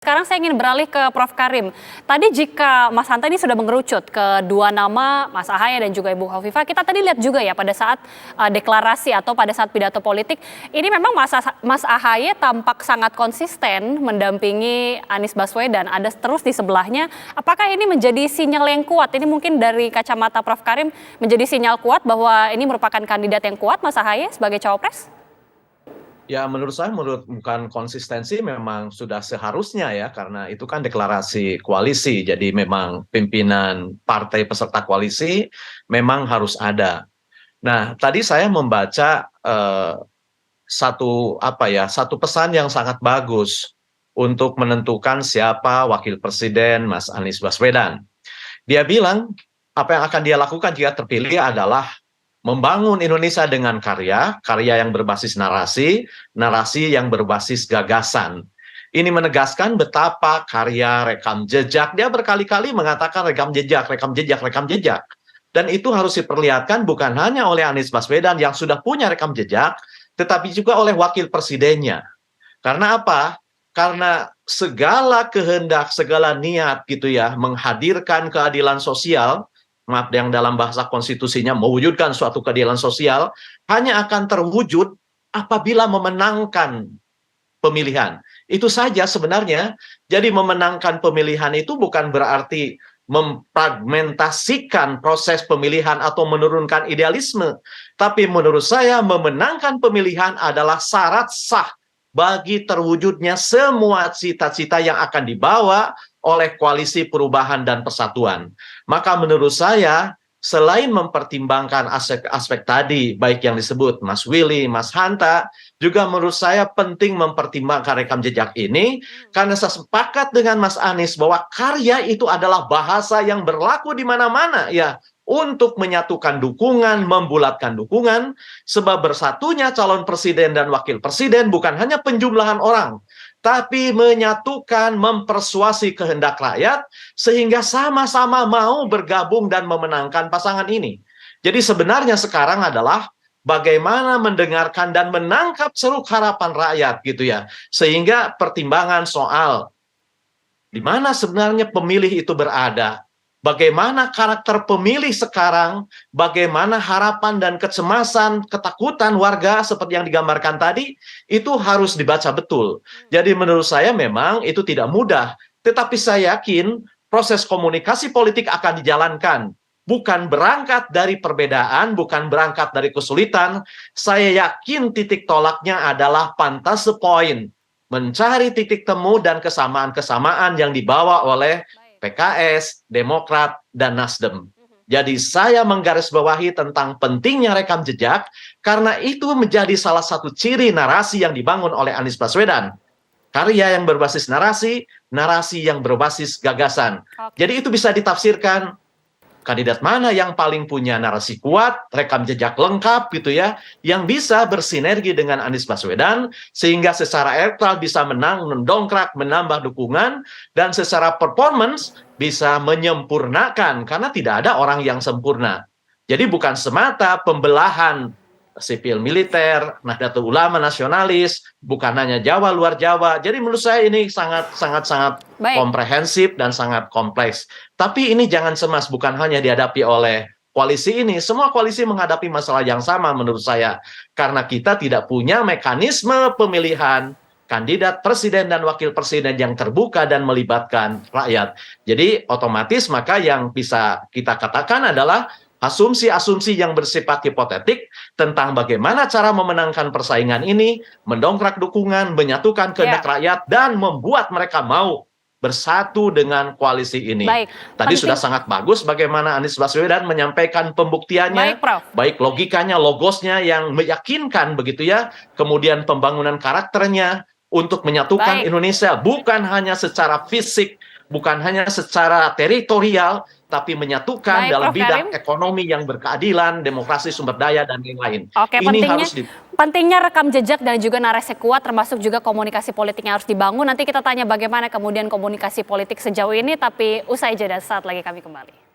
sekarang saya ingin beralih ke Prof. Karim. Tadi jika Mas Hanta ini sudah mengerucut ke dua nama, Mas Ahaye dan juga Ibu Hovifah, kita tadi lihat juga ya pada saat deklarasi atau pada saat pidato politik, ini memang Mas Ahaye tampak sangat konsisten mendampingi Anies Baswedan, ada terus di sebelahnya. Apakah ini menjadi sinyal yang kuat? Ini mungkin dari kacamata Prof. Karim menjadi sinyal kuat bahwa ini merupakan kandidat yang kuat Mas Ahaye sebagai cawapres? Ya, menurut saya, bukan konsistensi, memang sudah seharusnya ya, karena itu kan deklarasi koalisi. Jadi memang pimpinan partai peserta koalisi memang harus ada. Nah, tadi saya membaca satu pesan yang sangat bagus untuk menentukan siapa wakil presiden Mas Anies Baswedan. Dia bilang apa yang akan dia lakukan jika terpilih adalah membangun Indonesia dengan karya yang berbasis narasi, narasi yang berbasis gagasan. Ini menegaskan betapa karya rekam jejak, dia berkali-kali mengatakan rekam jejak, rekam jejak, rekam jejak. Dan itu harus diperlihatkan bukan hanya oleh Anies Baswedan yang sudah punya rekam jejak, tetapi juga oleh wakil presidennya. Karena apa? Karena segala kehendak, segala niat gitu ya, menghadirkan keadilan sosial, maaf, yang dalam bahasa konstitusinya mewujudkan suatu keadilan sosial, hanya akan terwujud apabila memenangkan pemilihan. Itu saja sebenarnya. Jadi memenangkan pemilihan itu bukan berarti memfragmentasikan proses pemilihan atau menurunkan idealisme. Tapi menurut saya memenangkan pemilihan adalah syarat sah bagi terwujudnya semua cita-cita yang akan dibawa oleh koalisi perubahan dan persatuan. Maka menurut saya, selain mempertimbangkan aspek-aspek tadi, baik yang disebut Mas Willy, Mas Hanta, juga menurut saya penting mempertimbangkan rekam jejak ini, karena saya sepakat dengan Mas Anies bahwa karya itu adalah bahasa yang berlaku di mana-mana, ya, untuk menyatukan dukungan, membulatkan dukungan, sebab bersatunya calon presiden dan wakil presiden bukan hanya penjumlahan orang, tapi menyatukan, mempersuasi kehendak rakyat, sehingga sama-sama mau bergabung dan memenangkan pasangan ini. Jadi sebenarnya sekarang adalah bagaimana mendengarkan dan menangkap ceruk harapan rakyat gitu ya. Sehingga pertimbangan soal di mana sebenarnya pemilih itu berada, bagaimana karakter pemilih sekarang, bagaimana harapan dan kecemasan, ketakutan warga seperti yang digambarkan tadi, itu harus dibaca betul. Jadi menurut saya memang itu tidak mudah, tetapi saya yakin proses komunikasi politik akan dijalankan. Bukan berangkat dari perbedaan, bukan berangkat dari kesulitan. Saya yakin titik tolaknya adalah fantasi point, mencari titik temu dan kesamaan-kesamaan yang dibawa oleh PKS, Demokrat, dan Nasdem. Jadi saya menggarisbawahi tentang pentingnya rekam jejak karena itu menjadi salah satu ciri narasi yang dibangun oleh Anies Baswedan. Karya yang berbasis narasi, narasi yang berbasis gagasan. Jadi itu bisa ditafsirkan kandidat mana yang paling punya narasi kuat, rekam jejak lengkap gitu ya, yang bisa bersinergi dengan Anies Baswedan, sehingga secara elektoral bisa menang, mendongkrak, menambah dukungan, dan secara performance bisa menyempurnakan, karena tidak ada orang yang sempurna. Jadi bukan semata pembelahan sipil militer, Nahdlatul Ulama nasionalis, bukan hanya Jawa luar Jawa. Jadi menurut saya ini sangat komprehensif dan sangat kompleks. Tapi ini jangan cemas, bukan hanya dihadapi oleh koalisi ini, semua koalisi menghadapi masalah yang sama menurut saya. Karena kita tidak punya mekanisme pemilihan kandidat presiden dan wakil presiden yang terbuka dan melibatkan rakyat. Jadi otomatis maka yang bisa kita katakan adalah asumsi-asumsi yang bersifat hipotetik tentang bagaimana cara memenangkan persaingan ini, mendongkrak dukungan, menyatukan kehendak rakyat, dan membuat mereka mau bersatu dengan koalisi ini. Tadi sudah sangat bagus bagaimana Anies Baswedan menyampaikan pembuktiannya, baik logikanya, logosnya yang meyakinkan begitu ya, kemudian pembangunan karakternya untuk menyatukan Indonesia bukan hanya secara fisik, bukan hanya secara teritorial, tapi menyatukan dalam bidang ekonomi yang berkeadilan, demokrasi, sumber daya, dan lain-lain. Ini harus pentingnya rekam jejak dan juga narasi kuat, termasuk juga komunikasi politik yang harus dibangun. Nanti kita tanya bagaimana kemudian komunikasi politik sejauh ini, tapi usai jeda, saat lagi kami kembali.